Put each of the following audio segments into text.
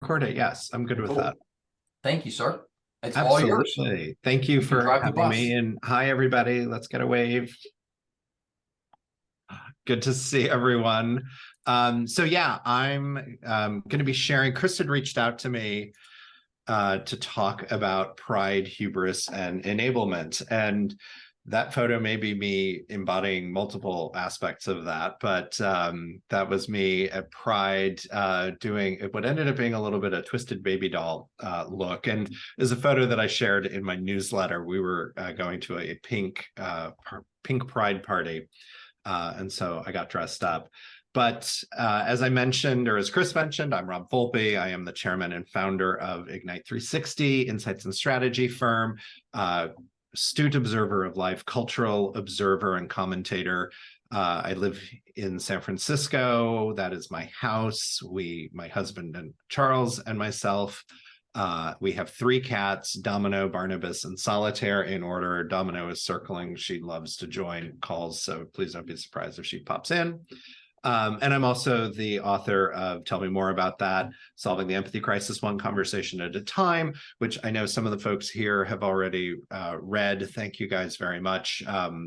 Record it. Yes, I'm good with Cool. that. Thank you, sir. It's all yours. Absolutely. Thank you You can for drive the having me. bus. And hi, everybody. Let's get a wave. Good to see everyone. So yeah, I'm going to be sharing. Chris had reached out to me to talk about pride, hubris, and enablement. And that photo may be me embodying multiple aspects of that, but that was me at Pride doing what ended up being a little bit of twisted baby doll look. And is a photo that I shared in my newsletter. We were going to a pink pride party. And so I got dressed up. But as I mentioned, or as Chris mentioned, I'm Rob Volpe. I am the chairman and founder of Ignite 360, insights and strategy firm, astute observer of life, cultural observer and commentator. I live in San Francisco. That is my house. My husband and Charles and myself, we have 3 cats, Domino, Barnabas, and Solitaire in order. Domino is circling. She loves to join calls, so please don't be surprised if she pops in. And I'm also the author of Tell Me More About That, Solving the Empathy Crisis One Conversation at a Time, which I know some of the folks here have already read. Thank you guys very much.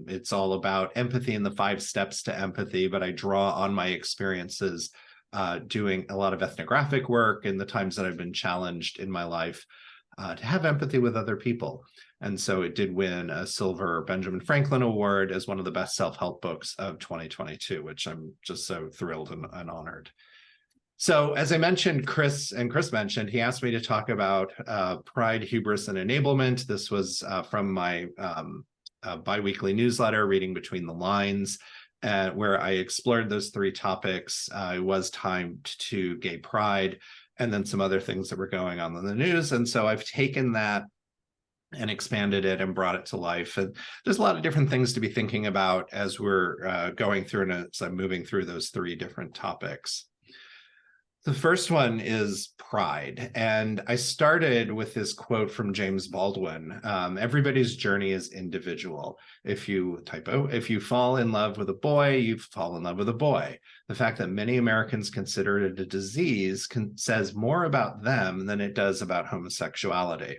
It's all about empathy and the 5 steps to empathy, but I draw on my experiences doing a lot of ethnographic work in the times that I've been challenged in my life to have empathy with other people. And so it did win a Silver Benjamin Franklin Award as one of the best self-help books of 2022, which I'm just so thrilled and honored. So as I mentioned, Chris mentioned, he asked me to talk about pride, hubris, and enablement. This was from my biweekly newsletter, Reading Between the Lines, where I explored those 3 topics. It was timed to gay pride and then some other things that were going on in the news. And so I've taken that and expanded it and brought it to life. And there's a lot of different things to be thinking about as we're going through and as I'm moving through those 3 different topics. The first one is pride. And I started with this quote from James Baldwin. Everybody's journey is individual. If you fall in love with a boy, you fall in love with a boy. The fact that many Americans consider it a disease says more about them than it does about homosexuality.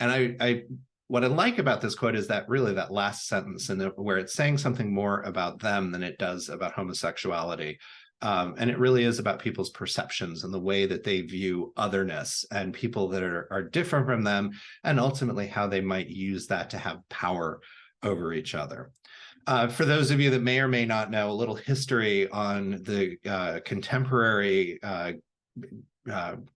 And what I like about this quote is that really that last sentence, and where it's saying something more about them than it does about homosexuality. And it really is about people's perceptions and the way that they view otherness and people that are different from them, and ultimately how they might use that to have power over each other. For those of you that may or may not know, a little history on the contemporary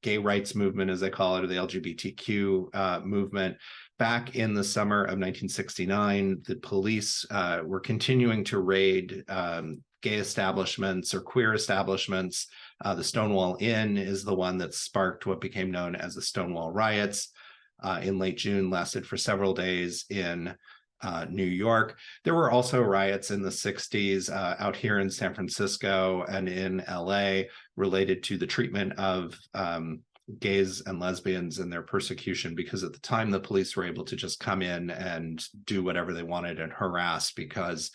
gay rights movement, as they call it, or the LGBTQ movement. Back in the summer of 1969, the police were continuing to raid gay establishments or queer establishments. The Stonewall Inn is the one that sparked what became known as the Stonewall Riots in late June, lasted for several days in New York. There were also riots in the 60s out here in San Francisco and in LA related to the treatment of gays and lesbians and their persecution, because at the time the police were able to just come in and do whatever they wanted and harass, because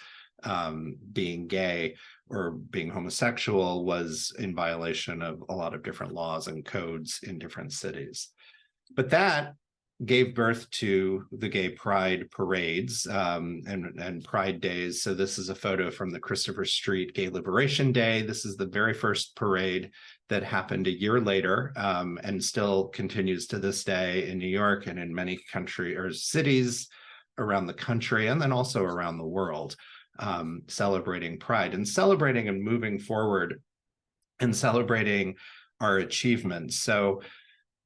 being gay or being homosexual was in violation of a lot of different laws and codes in different cities. But that gave birth to the gay pride parades and pride days. So this is a photo from the Christopher Street Gay Liberation Day. This is the very first parade that happened a year later and still continues to this day in New York and in many countries or cities around the country, and then also around the world, celebrating pride and celebrating and moving forward and celebrating our achievements. So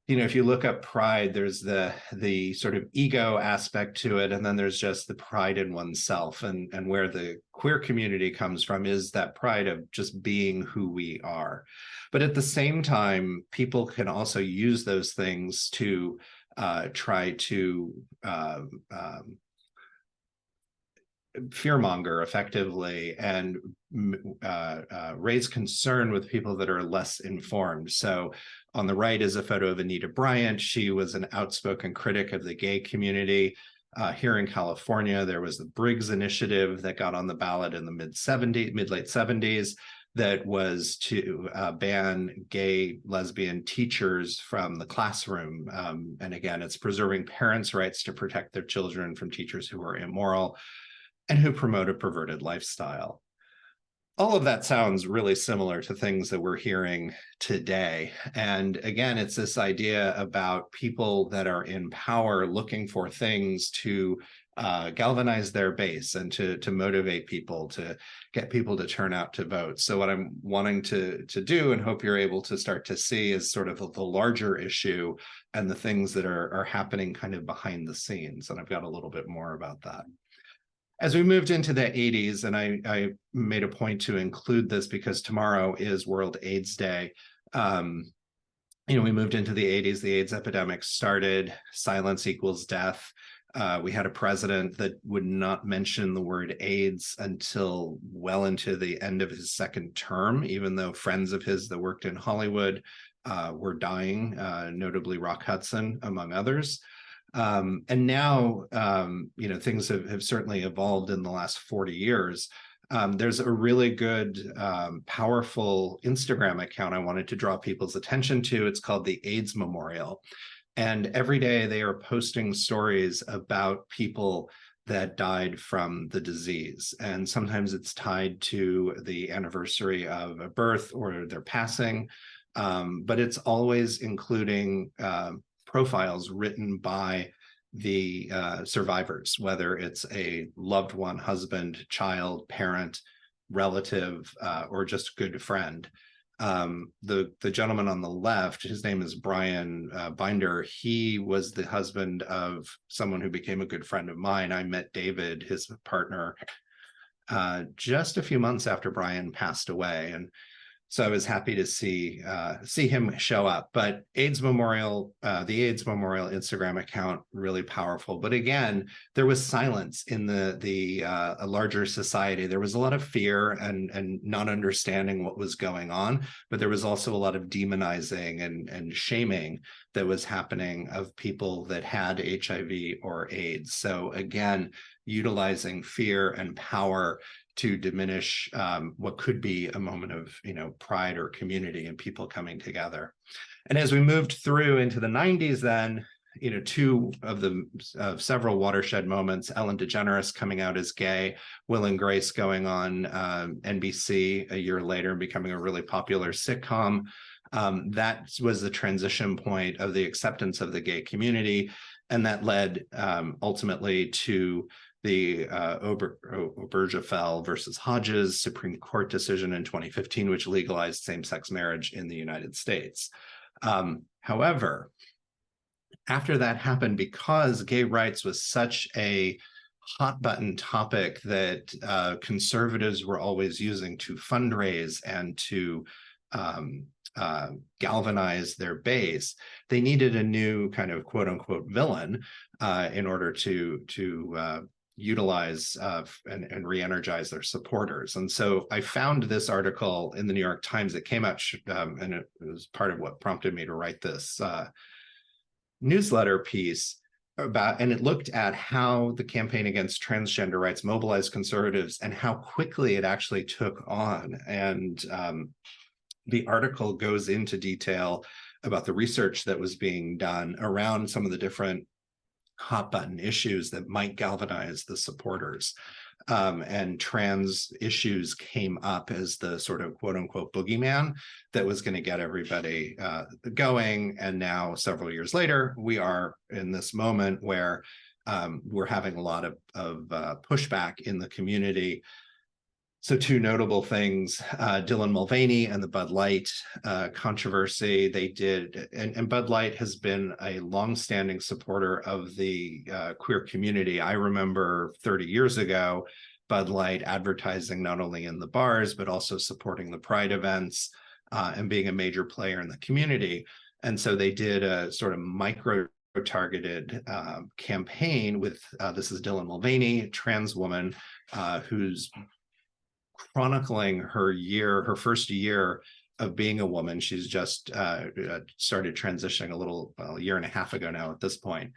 if you look up pride, there's the sort of ego aspect to it, and then there's just the pride in oneself. And where the queer community comes from is that pride of just being who we are. But at the same time, people can also use those things to try to fearmonger effectively and raise concern with people that are less informed. So on the right is a photo of Anita Bryant. She was an outspoken critic of the gay community. Here in California, there was the Briggs Initiative that got on the ballot in the mid-late 70s. that was to ban gay, lesbian teachers from the classroom. And again, it's preserving parents' rights to protect their children from teachers who are immoral and who promote a perverted lifestyle. All of that sounds really similar to things that we're hearing today. And again, it's this idea about people that are in power looking for things to galvanize their base and to motivate people, to get people to turn out to vote. So what I'm wanting to do and hope you're able to start to see is sort of the larger issue and the things that are happening kind of behind the scenes. And I've got a little bit more about that. As we moved into the 80s, and I made a point to include this because tomorrow is World AIDS Day. We moved into the 80s, the AIDS epidemic started, silence equals death. We had a president that would not mention the word AIDS until well into the end of his second term, even though friends of his that worked in Hollywood were dying, notably Rock Hudson, among others. And now, things have certainly evolved in the last 40 years. There's a really good, powerful Instagram account I wanted to draw people's attention to. It's called the AIDS Memorial. And every day they are posting stories about people that died from the disease. And sometimes it's tied to the anniversary of a birth or their passing, but it's always including profiles written by the survivors, whether it's a loved one, husband, child, parent, relative, or just good friend. The gentleman on the left, his name is Brian Binder. He was the husband of someone who became a good friend of mine. I met David, his partner, just a few months after Brian passed away. And so I was happy to see him show up. But AIDS Memorial, the AIDS Memorial Instagram account, really powerful. But again, there was silence in the larger society. There was a lot of fear and not understanding what was going on. But there was also a lot of demonizing and shaming that was happening of people that had HIV or AIDS. So again, utilizing fear and power to diminish what could be a moment of pride or community and people coming together. And as we moved through into the 90s, then two of several watershed moments: Ellen DeGeneres coming out as gay, Will and Grace going on NBC a year later and becoming a really popular sitcom. That was the transition point of the acceptance of the gay community, and that led ultimately to the Obergefell versus Hodges Supreme Court decision in 2015, which legalized same-sex marriage in the United States. However, after that happened, because gay rights was such a hot-button topic that conservatives were always using to fundraise and to galvanize their base, they needed a new kind of quote-unquote villain in order to utilize and re-energize their supporters. And so I found this article in the New York Times that came out, and it was part of what prompted me to write this newsletter piece about, and it looked at how the campaign against transgender rights mobilized conservatives and how quickly it actually took on. And the article goes into detail about the research that was being done around some of the different hot button issues that might galvanize the supporters. And trans issues came up as the sort of quote unquote boogeyman that was going to get everybody going. And now, several years later, we are in this moment where we're having a lot of pushback in the community. So two notable things: Dylan Mulvaney and the Bud Light controversy. They did, and Bud Light has been a longstanding supporter of the queer community. I remember 30 years ago, Bud Light advertising not only in the bars, but also supporting the Pride events and being a major player in the community. And so they did a sort of micro-targeted campaign with, this is Dylan Mulvaney, a trans woman who's chronicling her first year of being a woman. She's just started transitioning a year and a half ago now at this point.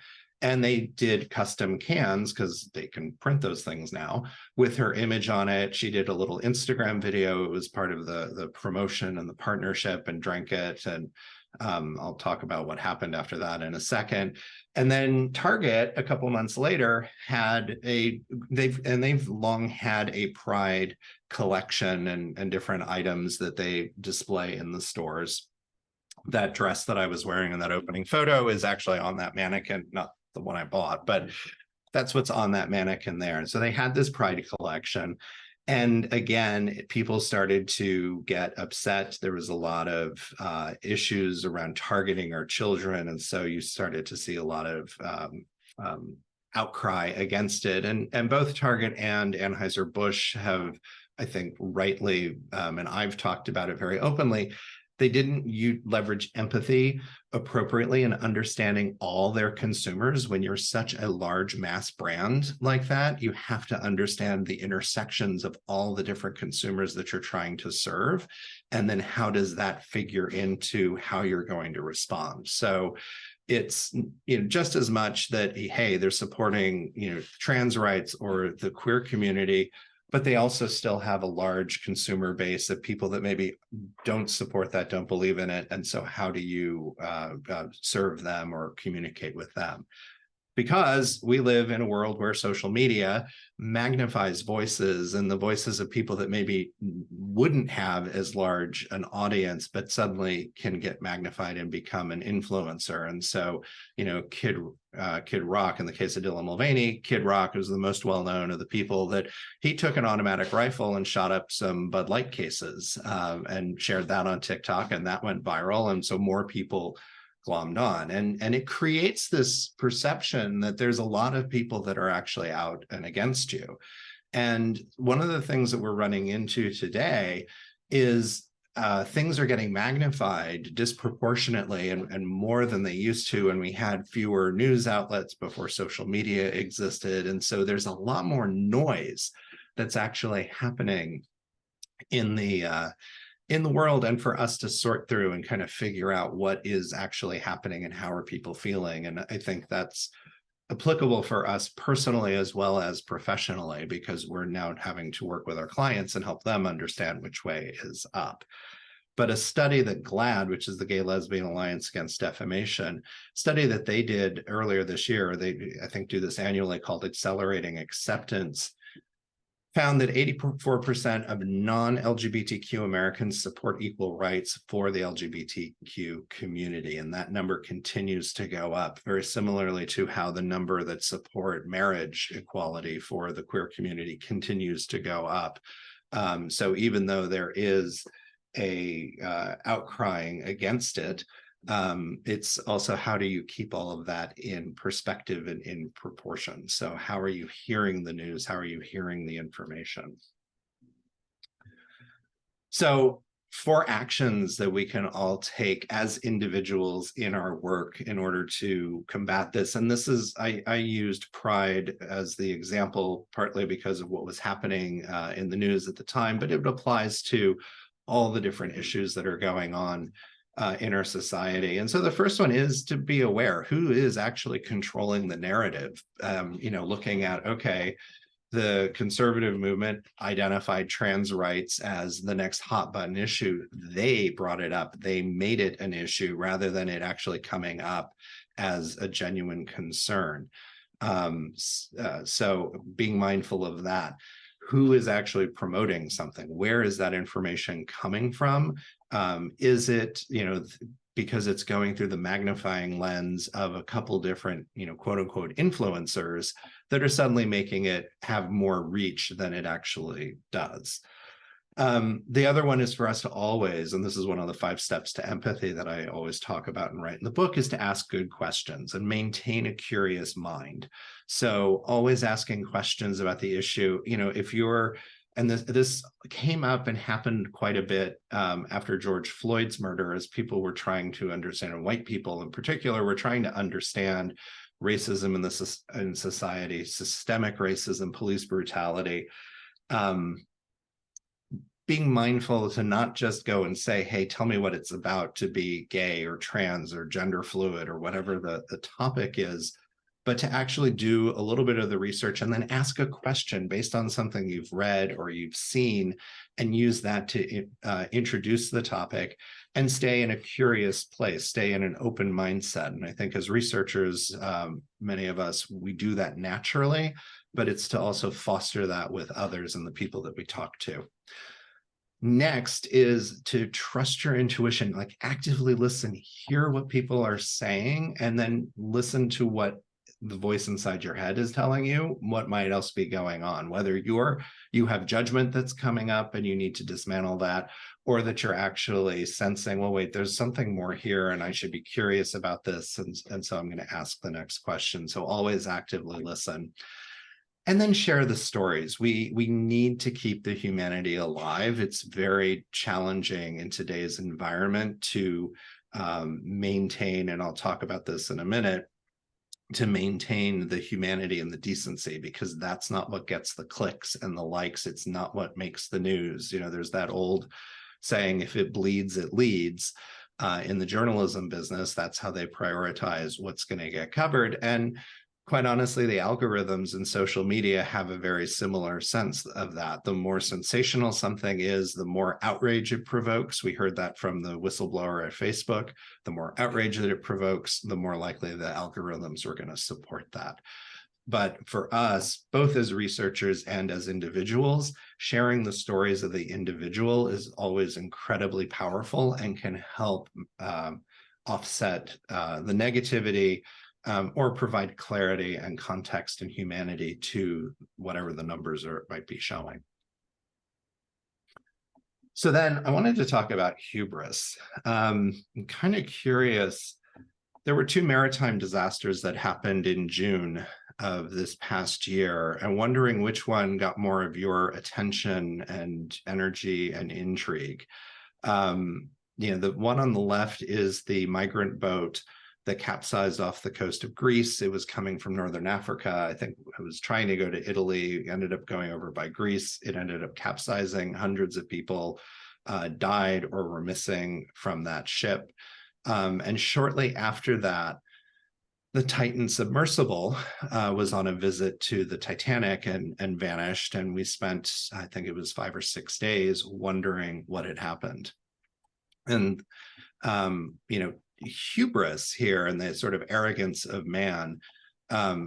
And they did custom cans because they can print those things now with her image on it. She did a little Instagram video. It was part of the promotion and the partnership, and drank it. And I'll talk about what happened after that in a second. And then Target, a couple months later, they've long had a Pride collection and different items that they display in the stores. That dress that I was wearing in that opening photo is actually on that mannequin, not the one I bought, but that's what's on that mannequin there. And so they had this Pride collection. And again, people started to get upset. There was a lot of issues around targeting our children. And so you started to see a lot of outcry against it. And both Target and Anheuser-Busch have, I think, rightly, and I've talked about it very openly, they didn't leverage empathy appropriately in understanding all their consumers. When you're such a large mass brand like that, you have to understand the intersections of all the different consumers that you're trying to serve. And then how does that figure into how you're going to respond? So it's, just as much that, hey, they're supporting, trans rights or the queer community, but they also still have a large consumer base of people that maybe don't support that, don't believe in it. And so how do you serve them or communicate with them? Because we live in a world where social media magnifies voices, and the voices of people that maybe wouldn't have as large an audience, but suddenly can get magnified and become an influencer. And so, Kid Rock, in the case of Dylan Mulvaney, Kid Rock was the most well-known of the people that he took an automatic rifle and shot up some Bud Light cases and shared that on TikTok, and that went viral. And so more people glommed on, and it creates this perception that there's a lot of people that are actually out and against you. And one of the things that we're running into today is things are getting magnified disproportionately and more than they used to. And we had fewer news outlets before social media existed. And so there's a lot more noise that's actually happening in the world, and for us to sort through and kind of figure out what is actually happening and how are people feeling. And I think that's applicable for us personally as well as professionally, because we're now having to work with our clients and help them understand which way is up. But a study that GLAAD, which is the Gay Lesbian Alliance Against Defamation, study that they did earlier this year, they, I think, do this annually, called Accelerating Acceptance, found that 84% of non-LGBTQ Americans support equal rights for the LGBTQ community. And that number continues to go up, very similarly to how the number that support marriage equality for the queer community continues to go up. So even though there is a outcrying against it, it's also, how do you keep all of that in perspective and in proportion? So how are you hearing the news? How are you hearing the information? So 4 actions that we can all take as individuals in our work in order to combat this. And this is, I used Pride as the example, partly because of what was happening in the news at the time, but it applies to all the different issues that are going on in our society. And so the first one is to be aware who is actually controlling the narrative. Looking at, okay, the conservative movement identified trans rights as the next hot button issue. They brought it up. They made it an issue rather than it actually coming up as a genuine concern. So being mindful of that. Who is actually promoting something? Where is that information coming from? Is it, because it's going through the magnifying lens of a couple different, quote unquote, influencers that are suddenly making it have more reach than it actually does? The other one is for us to always, and this is one of the 5 steps to empathy that I always talk about and write in the book, is to ask good questions and maintain a curious mind. So always asking questions about the issue. If you're, and this came up and happened quite a bit after George Floyd's murder, as people were trying to understand, and white people in particular were trying to understand racism in society, systemic racism, police brutality. Being mindful to not just go and say, hey, tell me what it's about to be gay or trans or gender fluid or whatever the topic is, but to actually do a little bit of the research and then ask a question based on something you've read or you've seen, and use that to introduce the topic and stay in a curious place, stay in an open mindset. And I think as researchers, many of us, we do that naturally, but it's to also foster that with others and the people that we talk to. Next is to trust your intuition, like actively listen, hear what people are saying, and then listen to what the voice inside your head is telling you, what might else be going on, whether you have judgment that's coming up and you need to dismantle that, or that you're actually sensing, well, wait, there's something more here and I should be curious about this. And so I'm going to ask the next question. So always actively listen. And then share the stories. We need to keep the humanity alive. It's very challenging in today's environment to maintain, and I'll talk about this in a minute, to maintain the humanity and the decency, because that's not what gets the clicks and the likes. It's not what makes the news. You know, there's that old saying, if it bleeds, it leads. In the journalism business, that's how they prioritize what's going to get covered. And quite honestly, the algorithms in social media have a very similar sense of that. The more sensational something is, the more outrage it provokes. We heard that from the whistleblower at Facebook. The more outrage that it provokes, the more likely the algorithms are going to support that. But for us, both as researchers and as individuals, sharing the stories of the individual is always incredibly powerful and can help offset the negativity, or provide clarity and context and humanity to whatever the numbers might be showing. So then I wanted to talk about hubris. I'm kind of curious. There were two maritime disasters that happened in June of this past year, and wondering which one got more of your attention and energy and intrigue. The one on the left is the migrant boat that capsized off the coast of Greece. It was coming from Northern Africa. I think it was trying to go to Italy, ended up going over by Greece. It ended up capsizing. Hundreds of people died or were missing from that ship. And shortly after that, the Titan submersible was on a visit to the Titanic and vanished. And we spent, I think it was 5 or 6 days, wondering what had happened. And, hubris here and the sort of arrogance of man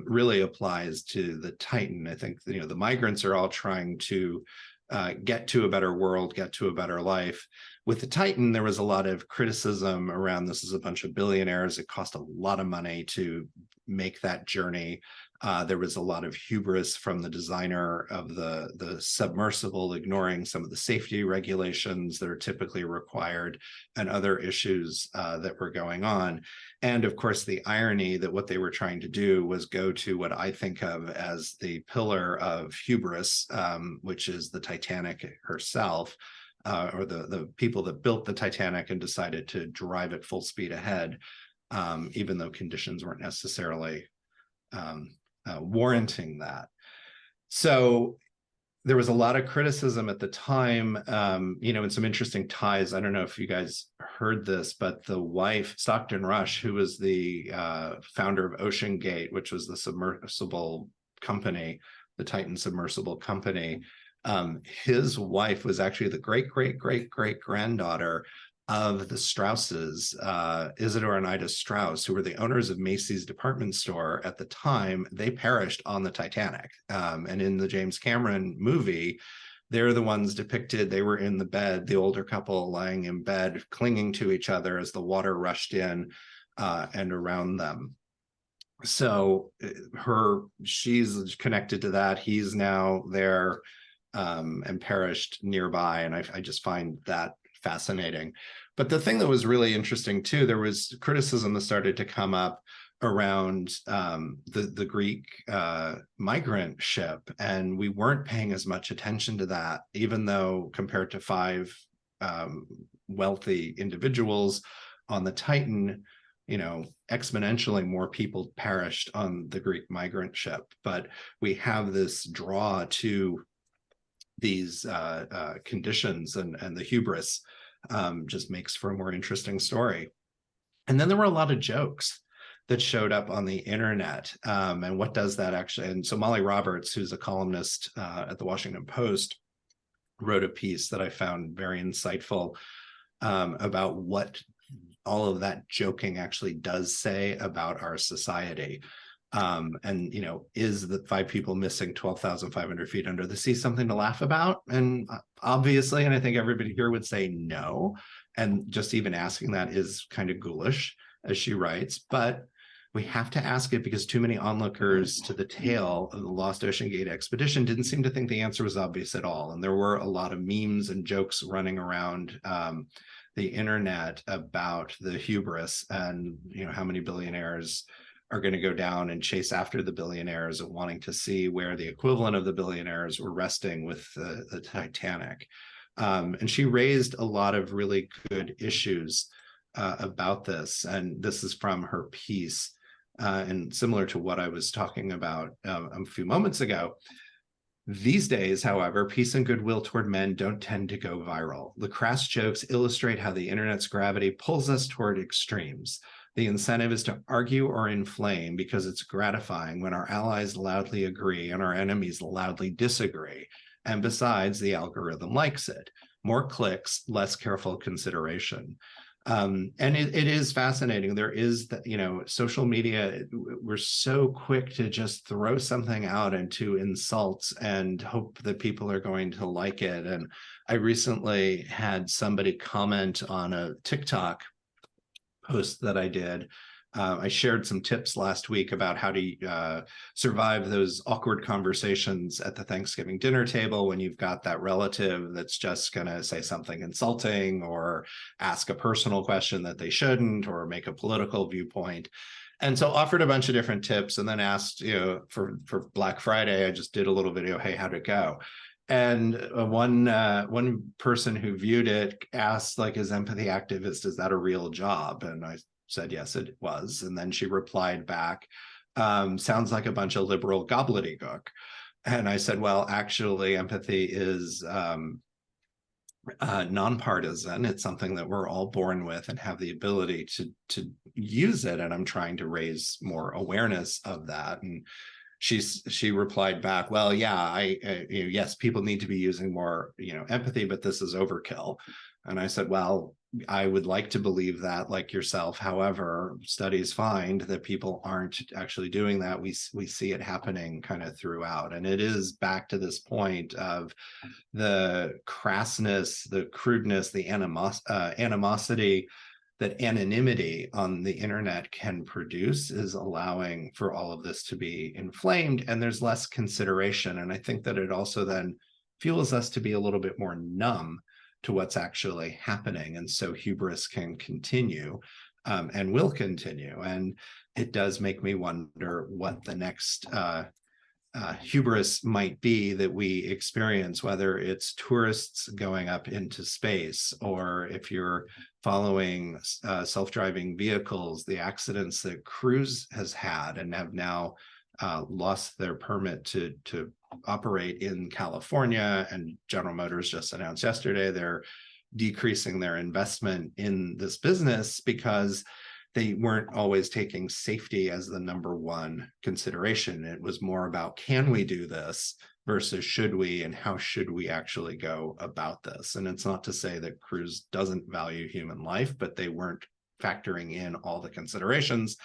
really applies to the Titan. I think, the migrants are all trying to get to a better world, get to a better life. With the Titan, there was a lot of criticism around, this is a bunch of billionaires. It cost a lot of money to make that journey. There was a lot of hubris from the designer of the submersible, ignoring some of the safety regulations that are typically required and other issues that were going on. And of course, the irony that what they were trying to do was go to what I think of as the pillar of hubris, which is the Titanic herself, or the people that built the Titanic and decided to drive it full speed ahead, even though conditions weren't necessarily warranting that. So there was a lot of criticism at the time, and some interesting ties. I don't know if you guys heard this, but the wife, Stockton Rush, who was the founder of Ocean Gate, which was the submersible company, the Titan submersible company, his wife was actually the great-great-great-great-granddaughter of the Strausses, Isidore and Ida Strauss, who were the owners of Macy's department store at the time. They perished on the Titanic. And in the James Cameron movie, they're the ones depicted. They were in the bed, the older couple lying in bed, clinging to each other as the water rushed in and around them. So she's connected to that. He's now there and perished nearby. And I just find that fascinating. But the thing that was really interesting too, there was criticism that started to come up around the Greek migrant ship, and we weren't paying as much attention to that, even though compared to 5 wealthy individuals on the Titan, exponentially more people perished on the Greek migrant ship. But we have this draw to these conditions, and the hubris just makes for a more interesting story. And then there were a lot of jokes. that showed up on the internet. And what does that actually? And so Molly Roberts, who's a columnist at the Washington Post, wrote a piece that I found very insightful about what all of that joking actually does say about our society. And, you know, is the 5 people missing 12,500 feet under the sea something to laugh about? And obviously, and I think everybody here would say no. And just even asking that is kind of ghoulish, as she writes. But we have to ask it because too many onlookers to the tale of the Lost Ocean Gate expedition didn't seem to think the answer was obvious at all. And there were a lot of memes and jokes running around the internet about the hubris and, you know, how many billionaires are going to go down and chase after the billionaires and wanting to see where the equivalent of the billionaires were resting with the Titanic. And she raised a lot of really good issues about this. And this is from her piece. And similar to what I was talking about a few moments ago. These days, however, peace and goodwill toward men don't tend to go viral. The crass jokes illustrate how the internet's gravity pulls us toward extremes. The incentive is to argue or inflame because it's gratifying when our allies loudly agree and our enemies loudly disagree. And besides, the algorithm likes it. More clicks, less careful consideration. And it is fascinating. There is, you know, social media, we're so quick to just throw something out into insults and hope that people are going to like it. And I recently had somebody comment on a TikTok post that I did. I shared some tips last week about how to survive those awkward conversations at the Thanksgiving dinner table when you've got that relative that's just going to say something insulting or ask a personal question that they shouldn't or make a political viewpoint. And so offered a bunch of different tips and then asked, you know, for Black Friday, I just did a little video, hey, how'd it go? And one person who viewed it asked, like, is empathy activist, is that a real job? And I said, yes, it was. And then she replied back, sounds like a bunch of liberal gobbledygook. And I said, well, actually, empathy is nonpartisan. It's something that we're all born with and have the ability to use it. And I'm trying to raise more awareness of that. And she replied back, well, yeah, yes, people need to be using more, you know, empathy, but this is overkill. And I said, well, I would like to believe that, like yourself. However, studies find that people aren't actually doing that. We see it happening kind of throughout. And it is back to this point of the crassness, the crudeness, the animosity that anonymity on the internet can produce is allowing for all of this to be inflamed, and there's less consideration. And I think that it also then fuels us to be a little bit more numb to what's actually happening. And so hubris can continue and will continue. And it does make me wonder what the next hubris might be that we experience, whether it's tourists going up into space, or if you're following self-driving vehicles, the accidents that Cruise has had and have now lost their permit to operate in California. And General Motors just announced yesterday they're decreasing their investment in this business because they weren't always taking safety as the #1 consideration. It was more about, can we do this versus should we, and how should we actually go about this? And it's not to say that Cruise doesn't value human life, but they weren't factoring in all the considerations,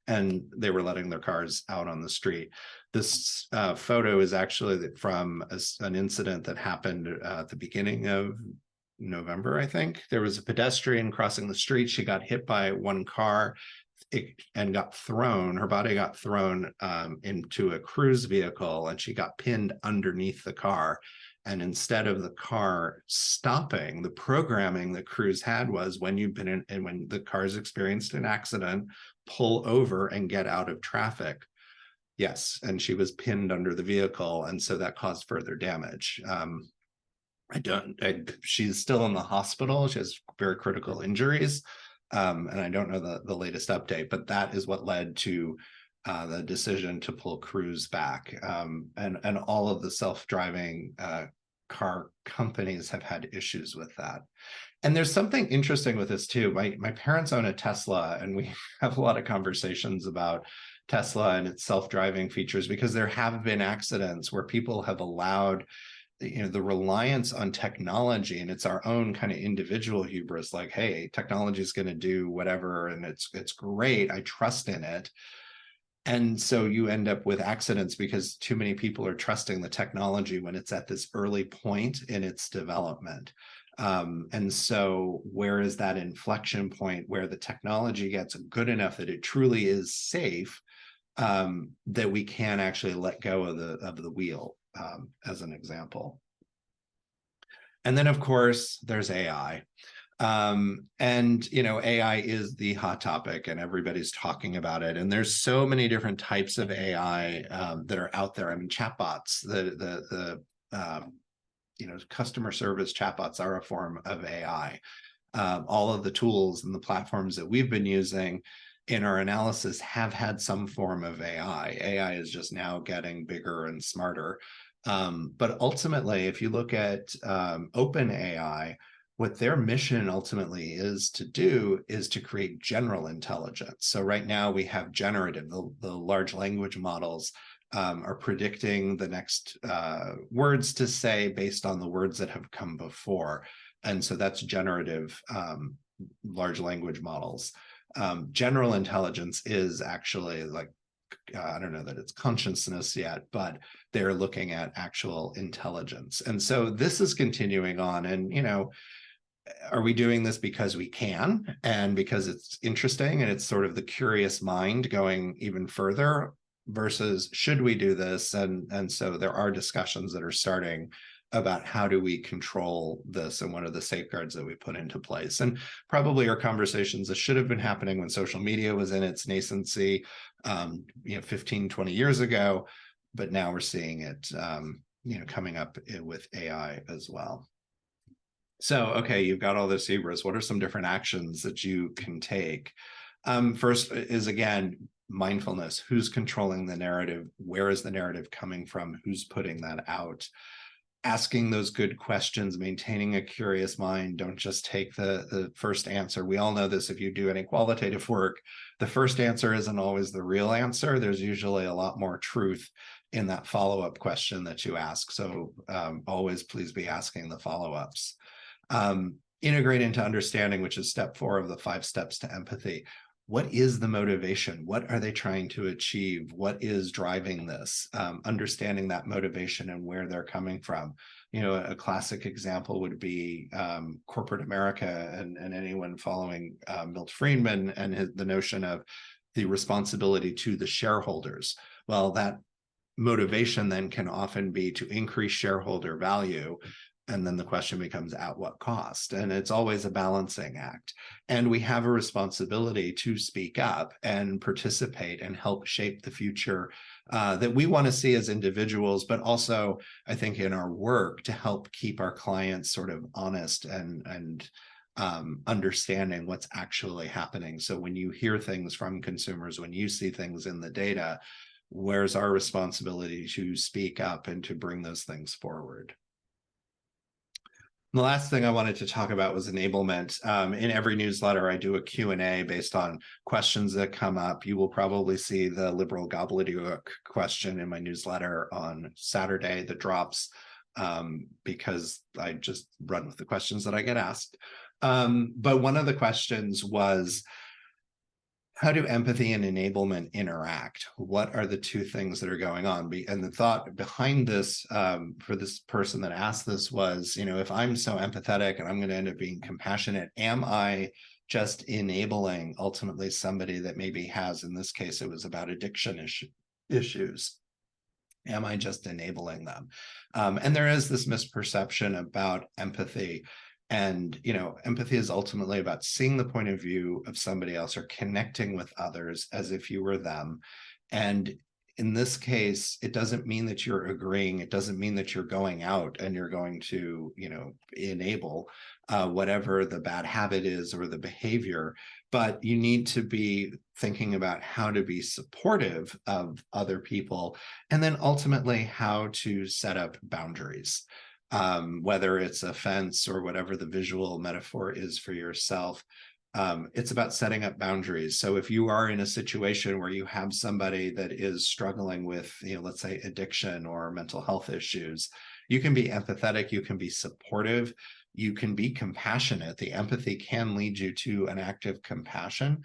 and they were letting their cars out on the street. This photo is actually from an incident that happened at the beginning of November, I think. There was a pedestrian crossing the street. She got hit by one car and got thrown. Her body got thrown into a Cruise vehicle, and she got pinned underneath the car. And instead of the car stopping, the programming that Cruise had was, when you've been in, and when the car's experienced an accident, pull over and get out of traffic. Yes, and she was pinned under the vehicle, and so that caused further damage. She's still in the hospital. She has very critical injuries. And I don't know the latest update, but that is what led to the decision to pull Cruise back. And all of the self-driving car companies have had issues with that. And there's something interesting with this too. My parents own a Tesla, and we have a lot of conversations about Tesla and its self-driving features, because there have been accidents where people have allowed, the reliance on technology, and it's our own kind of individual hubris, like, hey, technology is going to do whatever, and it's great, I trust in it. And so you end up with accidents because too many people are trusting the technology when it's at this early point in its development. And so where is that inflection point where the technology gets good enough that it truly is safe, that we can actually let go of the wheel, as an example. And then, of course, there's AI. And AI is the hot topic, and everybody's talking about it. And there's so many different types of AI that are out there. I mean, chatbots, the customer service chatbots are a form of AI. All of the tools and the platforms that we've been using in our analysis have had some form of AI. AI is just now getting bigger and smarter. But ultimately, if you look at OpenAI, what their mission ultimately is to do is to create general intelligence. So right now we have generative, the large language models are predicting the next words to say based on the words that have come before. And so that's generative large language models. General intelligence is actually like, I don't know that it's consciousness yet, but they're looking at actual intelligence. And so this is continuing on. And, are we doing this because we can and because it's interesting and it's sort of the curious mind going even further, versus should we do this? And so there are discussions that are starting about how do we control this and what are the safeguards that we put into place. And probably are conversations that should have been happening when social media was in its nascency, 15, 20 years ago, but now we're seeing it, coming up with AI as well. So, okay, you've got all this hubris. What are some different actions that you can take? First is, again, mindfulness. Who's controlling the narrative? Where is the narrative coming from? Who's putting that out? Asking those good questions, maintaining a curious mind. Don't just take the first answer. We all know this. If you do any qualitative work, the first answer isn't always the real answer. There's usually a lot more truth in that follow-up question that you ask. So always please be asking the follow-ups. Integrate into understanding, which is step 4 of the 5 steps to empathy. What is the motivation? What are they trying to achieve? What is driving this? Understanding that motivation and where they're coming from. A classic example would be corporate America and anyone following Milt Friedman and the notion of the responsibility to the shareholders. Well, that motivation then can often be to increase shareholder value. And then the question becomes, at what cost? And it's always a balancing act. And we have a responsibility to speak up and participate and help shape the future that we want to see as individuals, but also, I think, in our work to help keep our clients sort of honest and understanding what's actually happening. So when you hear things from consumers, when you see things in the data, where's our responsibility to speak up and to bring those things forward? The last thing I wanted to talk about was enablement. In every newsletter, I do a Q&A based on questions that come up. You will probably see the liberal gobbledygook question in my newsletter on Saturday that drops, because I just run with the questions that I get asked. But one of the questions was, how do empathy and enablement interact? What are the two things that are going on? And the thought behind this, for this person that asked this was, if I'm so empathetic and I'm going to end up being compassionate, am I just enabling ultimately somebody that maybe has, in this case, it was about addiction issues. Am I just enabling them? And there is this misperception about empathy. And, empathy is ultimately about seeing the point of view of somebody else or connecting with others as if you were them. And in this case, it doesn't mean that you're agreeing. It doesn't mean that you're going out and you're going to, enable whatever the bad habit is or the behavior. But you need to be thinking about how to be supportive of other people, and then ultimately how to set up boundaries. whether it's a fence or whatever the visual metaphor is for yourself. It's about setting up boundaries. So if you are in a situation where you have somebody that is struggling with, let's say addiction or mental health issues, you can be empathetic, you can be supportive, you can be compassionate. The empathy can lead you to an act of compassion.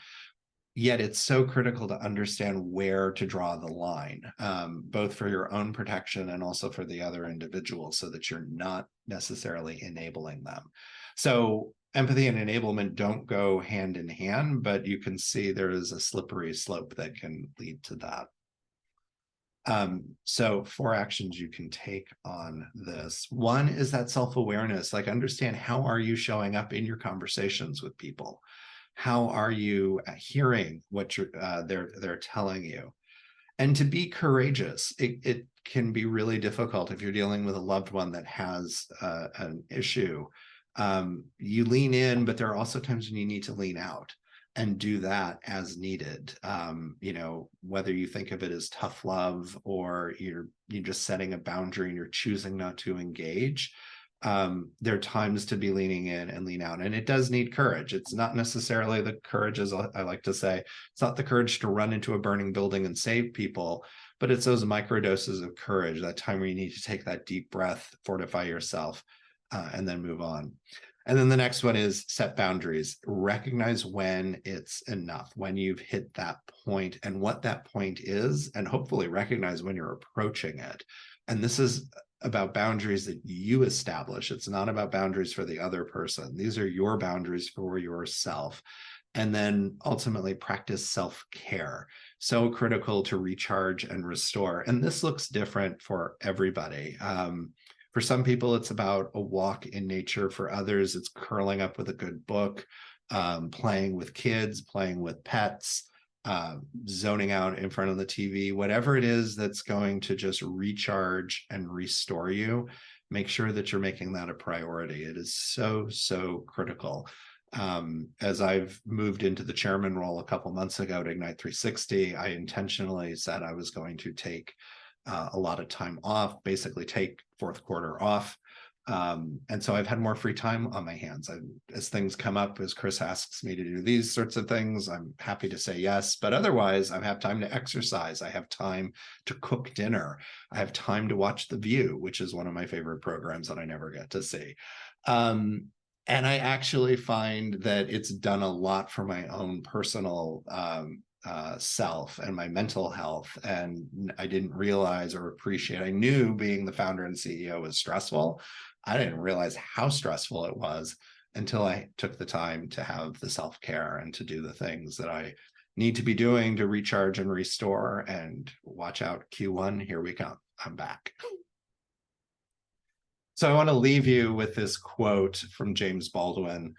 Yet it's so critical to understand where to draw the line, both for your own protection and also for the other individual, so that you're not necessarily enabling them. So empathy and enablement don't go hand in hand, but you can see there is a slippery slope that can lead to that. So 4 actions you can take on this. One is that self-awareness, like understand how are you showing up in your conversations with people? How are you hearing what they're telling you? And to be courageous. It can be really difficult if you're dealing with a loved one that has an issue. You lean in, but there are also times when you need to lean out and do that as needed. Whether you think of it as tough love or you're just setting a boundary and you're choosing not to engage. There are times to be leaning in and lean out, and it does need courage. It's not necessarily the courage, as I like to say, it's not the courage to run into a burning building and save people, but it's those micro doses of courage, that time where you need to take that deep breath, fortify yourself, and then move on. And then the next one is set boundaries. Recognize when it's enough, when you've hit that point and what that point is, and hopefully recognize when you're approaching it. And this is about boundaries that you establish. It's not about boundaries for the other person. These are your boundaries for yourself. And then ultimately practice self-care. So critical to recharge and restore. And this looks different for everybody. For some people, it's about a walk in nature. For others, it's curling up with a good book, playing with kids, playing with pets, zoning out in front of the TV, whatever it is that's going to just recharge and restore you, make sure that you're making that a priority. It is so, so critical. As I've moved into the chairman role a couple months ago at Ignite 360, I intentionally said I was going to take a lot of time off, basically take fourth quarter off. And so I've had more free time on my hands. As things come up, as Chris asks me to do these sorts of things, I'm happy to say yes. But otherwise, I have time to exercise. I have time to cook dinner. I have time to watch The View, which is one of my favorite programs that I never get to see. And I actually find that it's done a lot for my own personal self and my mental health. And I didn't realize or appreciate, I knew being the founder and CEO was stressful. I didn't realize how stressful it was until I took the time to have the self-care and to do the things that I need to be doing to recharge and restore. And watch out, Q1, here we come. I'm back. So I want to leave you with this quote from James Baldwin.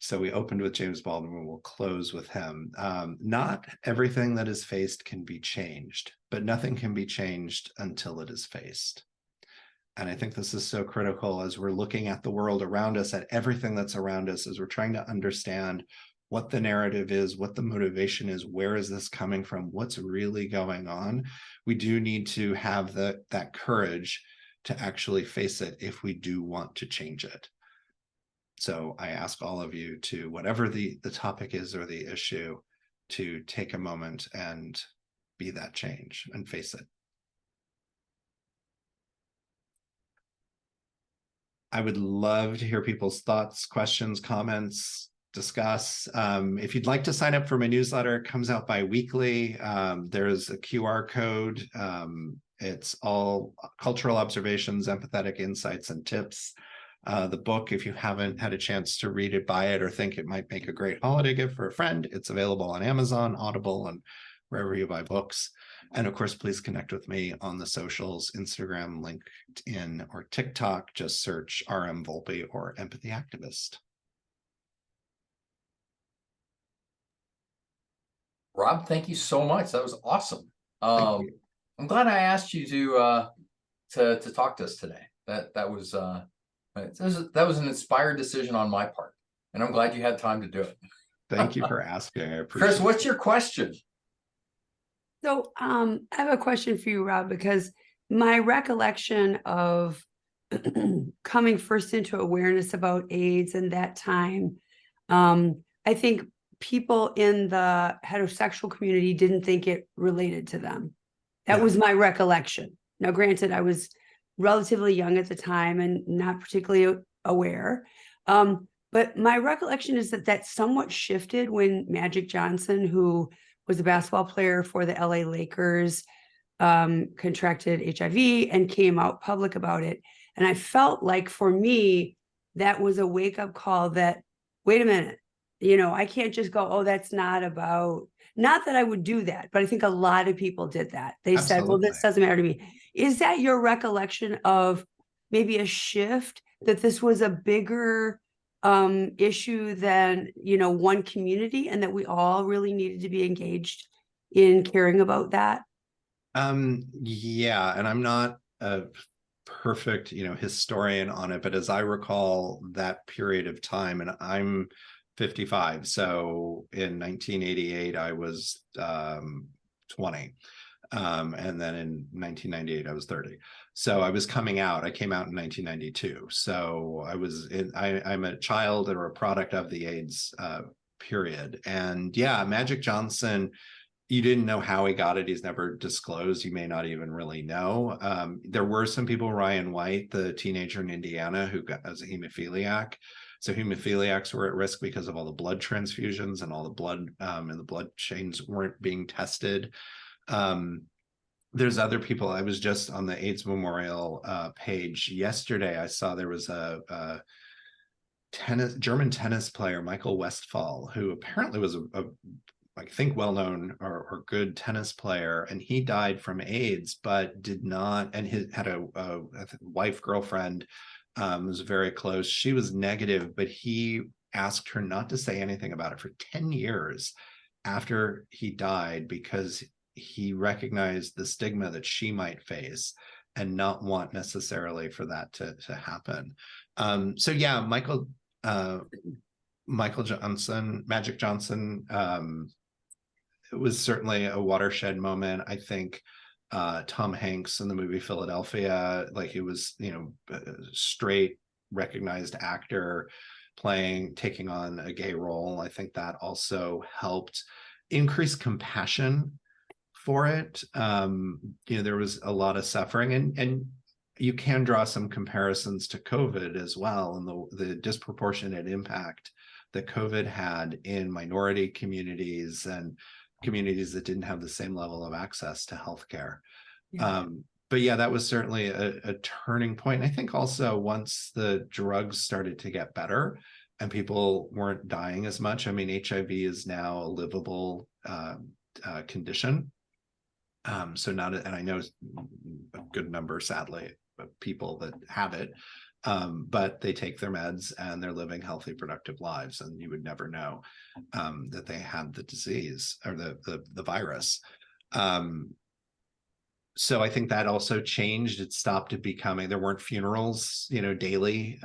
So we opened with James Baldwin, and we'll close with him. Not everything that is faced can be changed, but nothing can be changed until it is faced. And I think this is so critical as we're looking at the world around us, at everything that's around us, as we're trying to understand what the narrative is, what the motivation is, where is this coming from, what's really going on. We do need to have that courage to actually face it if we do want to change it. So I ask all of you to, whatever the topic is or the issue, to take a moment and be that change and face it. I would love to hear people's thoughts, questions, comments, discuss. If you'd like to sign up for my newsletter, it comes out bi-weekly. There's a QR code. It's all cultural observations, empathetic insights, and tips. The book, if you haven't had a chance to read it, buy it, or think it might make a great holiday gift for a friend, it's available on Amazon, Audible, and wherever you buy books. And of course, please connect with me on the socials, Instagram, LinkedIn, or TikTok. Just search RM Volpe or Empathy Activist. Rob, thank you so much. That was awesome. I'm glad I asked you to talk to us today. That was an inspired decision on my part, and I'm glad you had time to do it. Thank you for asking. I appreciate Chris, what's your question? So I have a question for you, Rob, because my recollection of coming first into awareness about AIDS and that time, I think people in the heterosexual community didn't think it related to them. That was my recollection. Now, granted, I was relatively young at the time and not particularly aware. But my recollection is that somewhat shifted when Magic Johnson, who was a basketball player for the LA Lakers, contracted HIV and came out public about it. And I felt like for me, that was a wake-up call that, wait a minute, I can't just go, oh, that's not about, not that I would do that, but I think a lot of people did that. They said, well, this doesn't matter to me. Is that your recollection of maybe a shift, that this was a bigger issue than, one community, and that we all really needed to be engaged in caring about that? Yeah, and I'm not a perfect, historian on it, but as I recall that period of time, and I'm 55, so in 1988 I was 20, and then in 1998 I was 30. So I was coming out. I came out in 1992. So I'm a child or a product of the AIDS period. And yeah, Magic Johnson, you didn't know how he got it. He's never disclosed. You may not even really know. There were some people, Ryan White, the teenager in Indiana, who was a hemophiliac. So hemophiliacs were at risk because of all the blood transfusions, and all the blood and the blood chains weren't being tested. There's other people. I was just on the AIDS Memorial page yesterday. I saw there was a German tennis player, Michael Westphal, who apparently was I think well-known or good tennis player, and he died from AIDS, but did not, and he had a wife, girlfriend, was very close. She was negative, but he asked her not to say anything about it for 10 years after he died, because he recognized the stigma that she might face and not want necessarily for that to happen. So yeah, Michael Johnson, Magic Johnson, it was certainly a watershed moment. I think Tom Hanks in the movie Philadelphia, like, he was, a straight recognized actor taking on a gay role. I think that also helped increase compassion for it. There was a lot of suffering, and you can draw some comparisons to COVID as well, and the disproportionate impact that COVID had in minority communities and communities that didn't have the same level of access to healthcare. Yeah. But yeah, that was certainly a turning point. I think also once the drugs started to get better and people weren't dying as much. I mean, HIV is now a livable condition. So and I know a good number, sadly, of people that have it, but they take their meds and they're living healthy, productive lives, and you would never know that they had the disease or the virus. So I think that also changed. It stopped becoming, there weren't funerals, daily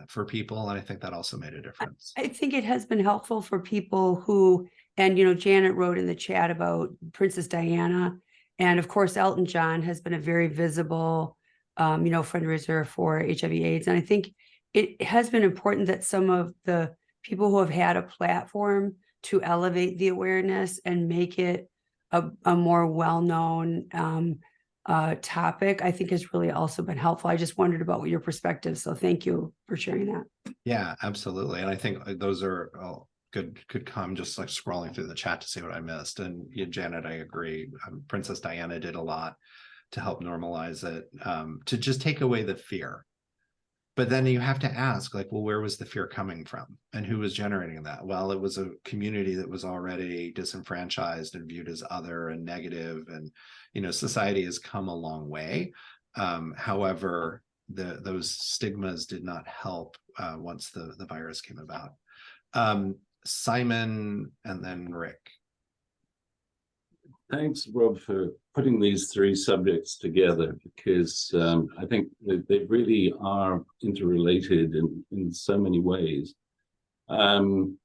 for people, and I think that also made a difference. I think it has been helpful for people who, and Janet wrote in the chat about Princess Diana, and of course Elton John has been a very visible fundraiser for HIV/AIDS. And I think it has been important that some of the people who have had a platform to elevate the awareness and make it a more well-known topic, I think has really also been helpful. I just wondered about what your perspective. So thank you for sharing that. Yeah, absolutely. And I think those are all could come, just like scrolling through the chat to see what I missed. And yeah, Janet, I agree. Princess Diana did a lot to help normalize it, to just take away the fear. But then you have to ask, like, well, where was the fear coming from, and who was generating that? Well, it was a community that was already disenfranchised and viewed as other and negative, and society has come a long way. However, those stigmas did not help once the virus came about. Simon and then Rick. Thanks, Rob, for putting these three subjects together, because I think they really are interrelated in so many ways. One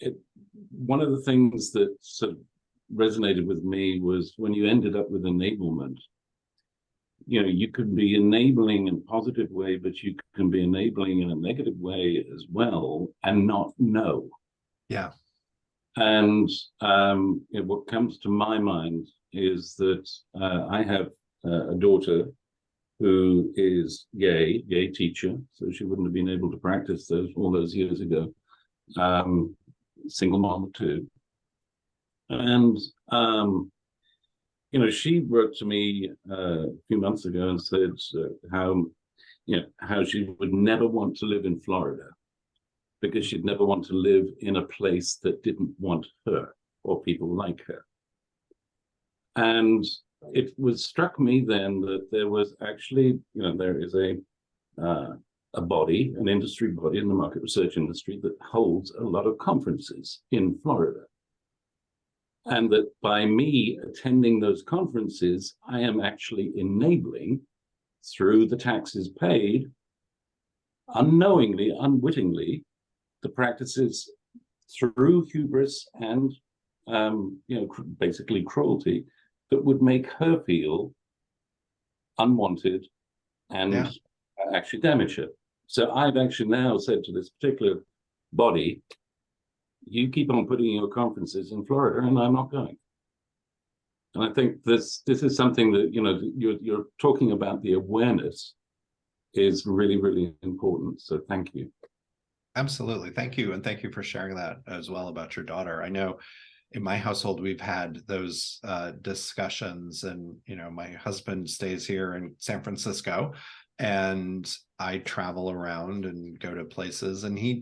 of the things that sort of resonated with me was when you ended up with enablement. you can be enabling in a positive way, but you can be enabling in a negative way as well and not know. Yeah. And what comes to my mind is that I have a daughter who is gay teacher, so she wouldn't have been able to practice all those years ago. Single mom too. And she wrote to me a few months ago and said how she would never want to live in Florida because she'd never want to live in a place that didn't want her or people like her. And it struck me then that there was actually, there is a body, an industry body in the market research industry that holds a lot of conferences in Florida. And that by me attending those conferences, I am actually enabling, through the taxes paid, unknowingly, unwittingly, the practices through hubris and, basically cruelty that would make her feel unwanted and actually damage her. So I've actually now said to this particular body, you keep on putting your conferences in Florida and I'm not going. And I think this is something that, you're talking about. The awareness is really, really important. So thank you. Absolutely. Thank you. And thank you for sharing that as well about your daughter. I know in my household, we've had those discussions, and, my husband stays here in San Francisco, and I travel around and go to places, and he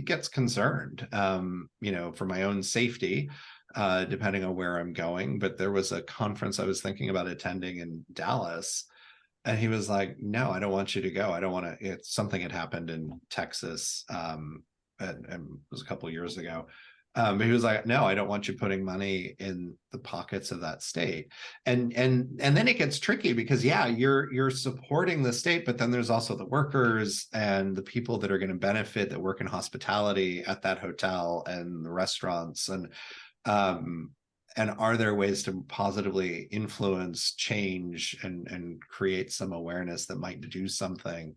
gets concerned, for my own safety, depending on where I'm going. But there was a conference I was thinking about attending in Dallas, and he was like, no, I don't want you to go. I don't want to. Something had happened in Texas, and it was a couple of years ago. But he was like, no, I don't want you putting money in the pockets of that state. And then it gets tricky because, you're supporting the state, but then there's also the workers and the people that are going to benefit that work in hospitality at that hotel and the restaurants. And are there ways to positively influence change and create some awareness that might do something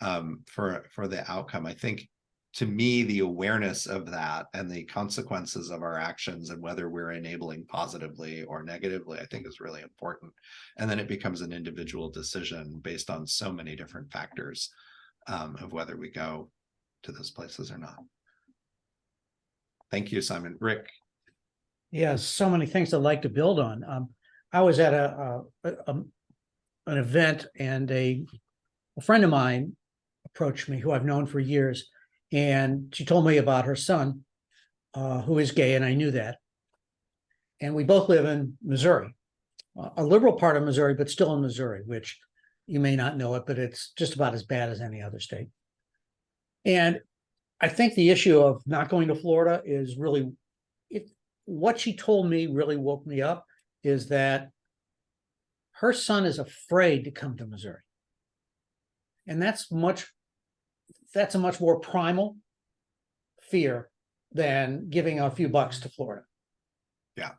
for the outcome? I think, to me, the awareness of that and the consequences of our actions and whether we're enabling positively or negatively, I think is really important. And then it becomes an individual decision based on so many different factors of whether we go to those places or not. Thank you, Simon. Rick. Yeah, so many things I'd like to build on. I was at an event, and a friend of mine approached me, who I've known for years, and she told me about her son, who is gay, and I knew that. And we both live in Missouri, a liberal part of Missouri, but still in Missouri, which you may not know it, but it's just about as bad as any other state. And I think the issue of not going to Florida is really, what she told me really woke me up, is that her son is afraid to come to Missouri. And that's a much more primal fear than giving a few bucks to Florida. Yeah.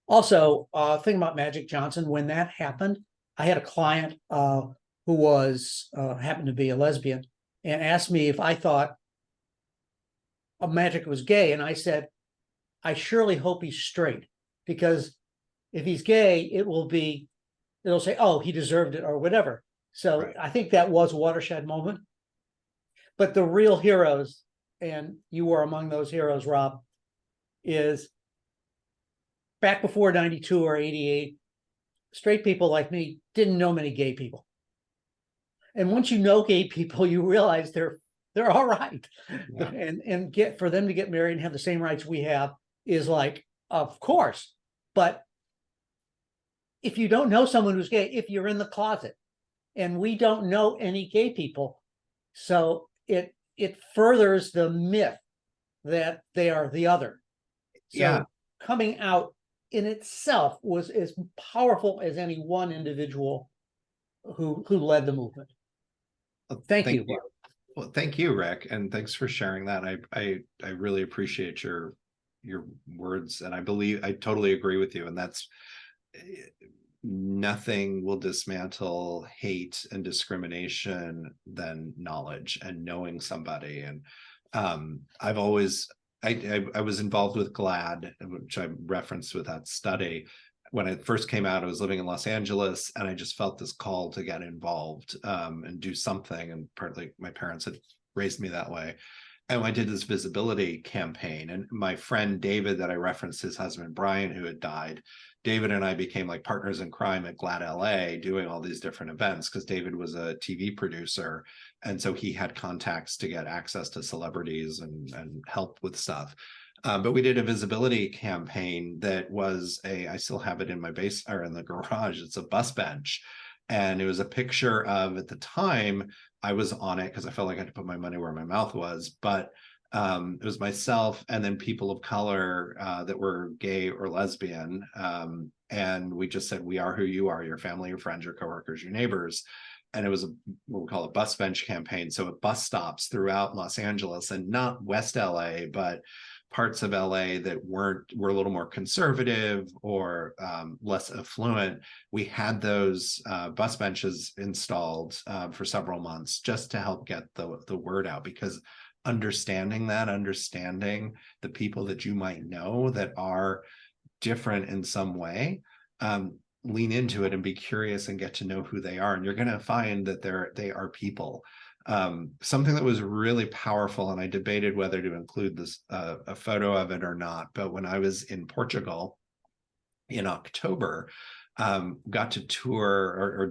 Also, thing about Magic Johnson, when that happened, I had a client who was happened to be a lesbian, and asked me if I thought Magic was gay. And I said, I surely hope he's straight, because if he's gay, it'll say, oh, he deserved it or whatever. So right. I think that was a watershed moment. But the real heroes, and you were among those heroes, Rob, is back before 92 or 88, straight people like me didn't know many gay people. And once you know gay people, you realize they're all right. Yeah. And for them to get married and have the same rights we have is like, of course. But if you don't know someone who's gay, if you're in the closet, and we don't know any gay people, so it furthers the myth that they are the other. So coming out in itself was as powerful as any one individual who led the movement. Thank you. Well, thank you, Rick, and thanks for sharing that. I really appreciate your words, and I totally agree with you. And that's nothing will dismantle hate and discrimination than knowledge and knowing somebody. And I've always, I was involved with GLAAD, which I referenced with that study. When I first came out, I was living in Los Angeles, and I just felt this call to get involved and do something. And partly my parents had raised me that way. And I did this visibility campaign. And my friend David, that I referenced, his husband Brian, who had died, David and I became like partners in crime at GLAAD LA, doing all these different events, because David was a TV producer. And so he had contacts to get access to celebrities and help with stuff. But we did a visibility campaign that was I still have it in my base or in the garage. It's a bus bench. And it was a picture of, at the time, I was on it because I felt like I had to put my money where my mouth was. But it was myself and then people of color that were gay or lesbian. And we just said, we are who you are, your family, your friends, your coworkers, your neighbors. And it was what we call a bus bench campaign. So at bus stops throughout Los Angeles, and not West LA, but parts of LA that were a little more conservative or less affluent, we had those bus benches installed for several months just to help get the word out. Because understanding the people that you might know that are different in some way, lean into it and be curious and get to know who they are, and you're going to find that they are people. Something that was really powerful, and I debated whether to include this a photo of it or not, but when I was in Portugal in October, got to tour or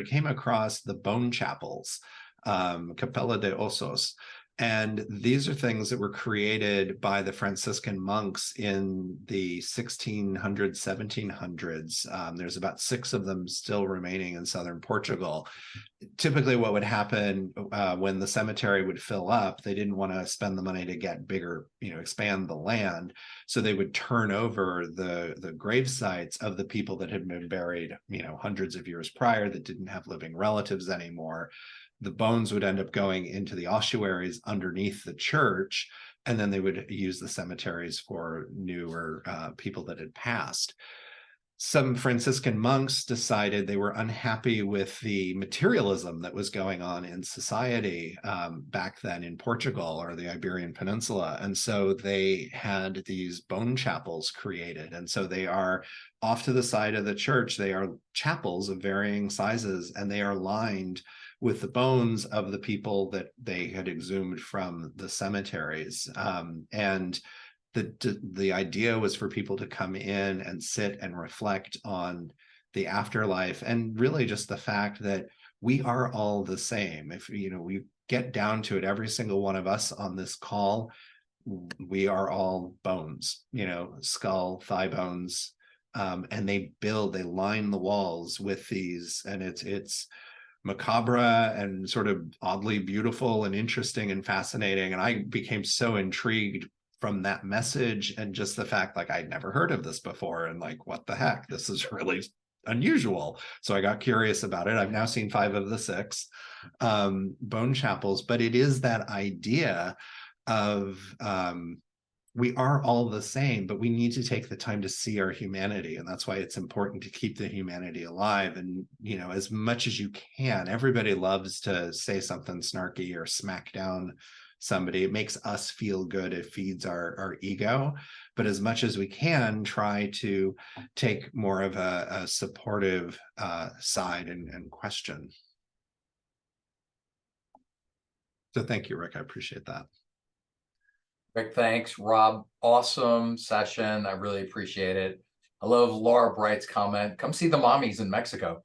came across the bone chapels, Capela de Ossos. And these are things that were created by the Franciscan monks in the 1600s, 1700s. There's about 6 of them still remaining in southern Portugal. Typically what would happen when the cemetery would fill up, they didn't want to spend the money to get bigger, expand the land. So they would turn over the grave sites of the people that had been buried, hundreds of years prior, that didn't have living relatives anymore. The bones would end up going into the ossuaries underneath the church, and then they would use the cemeteries for newer people that had passed. Some Franciscan monks decided they were unhappy with the materialism that was going on in society back then in Portugal or the Iberian Peninsula. And so they had these bone chapels created. And so they are off to the side of the church. They are chapels of varying sizes, and they are lined with the bones of the people that they had exhumed from the cemeteries. And the idea was for people to come in and sit and reflect on the afterlife, and really just the fact that we are all the same. If we get down to it, every single one of us on this call, we are all bones, skull, thigh bones, and they line the walls with these, and it's macabre and sort of oddly beautiful and interesting and fascinating. And I became so intrigued from that message, and just the fact, like, I'd never heard of this before, and like, what the heck, this is really unusual. So I got curious about it. I've now seen 5 of the 6 bone chapels, but it is that idea of we are all the same, but we need to take the time to see our humanity. And that's why it's important to keep the humanity alive. And, as much as you can, everybody loves to say something snarky or smack down somebody. It makes us feel good. It feeds our ego. But as much as we can, try to take more of a supportive side and question. So thank you, Rick. I appreciate that. Rick, thanks. Rob, awesome session. I really appreciate it. I love Laura Bright's comment. Come see the mommies in Mexico.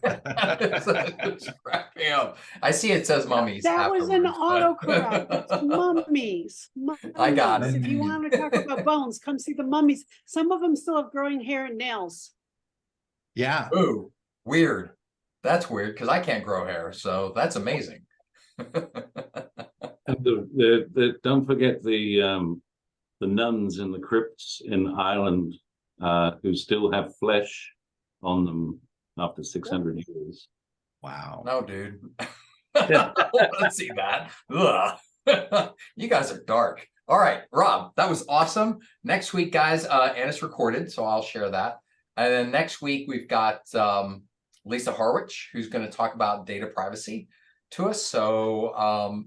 It's cracked me up. I see it says mummies. That was an afterwards, autocorrect. It's mummies. I got it. If you want to talk about bones, come see the mummies. Some of them still have growing hair and nails. Yeah. Ooh, weird. That's weird because I can't grow hair. So that's amazing. And don't forget the nuns in the crypts in Ireland who still have flesh on them after 600 years. Wow. No, dude. Let's see that. Ugh. You guys are dark. All right, Rob, that was awesome. Next week, guys, and it's recorded, so I'll share that. And then next week we've got Lisa Harwich, who's going to talk about data privacy to us. So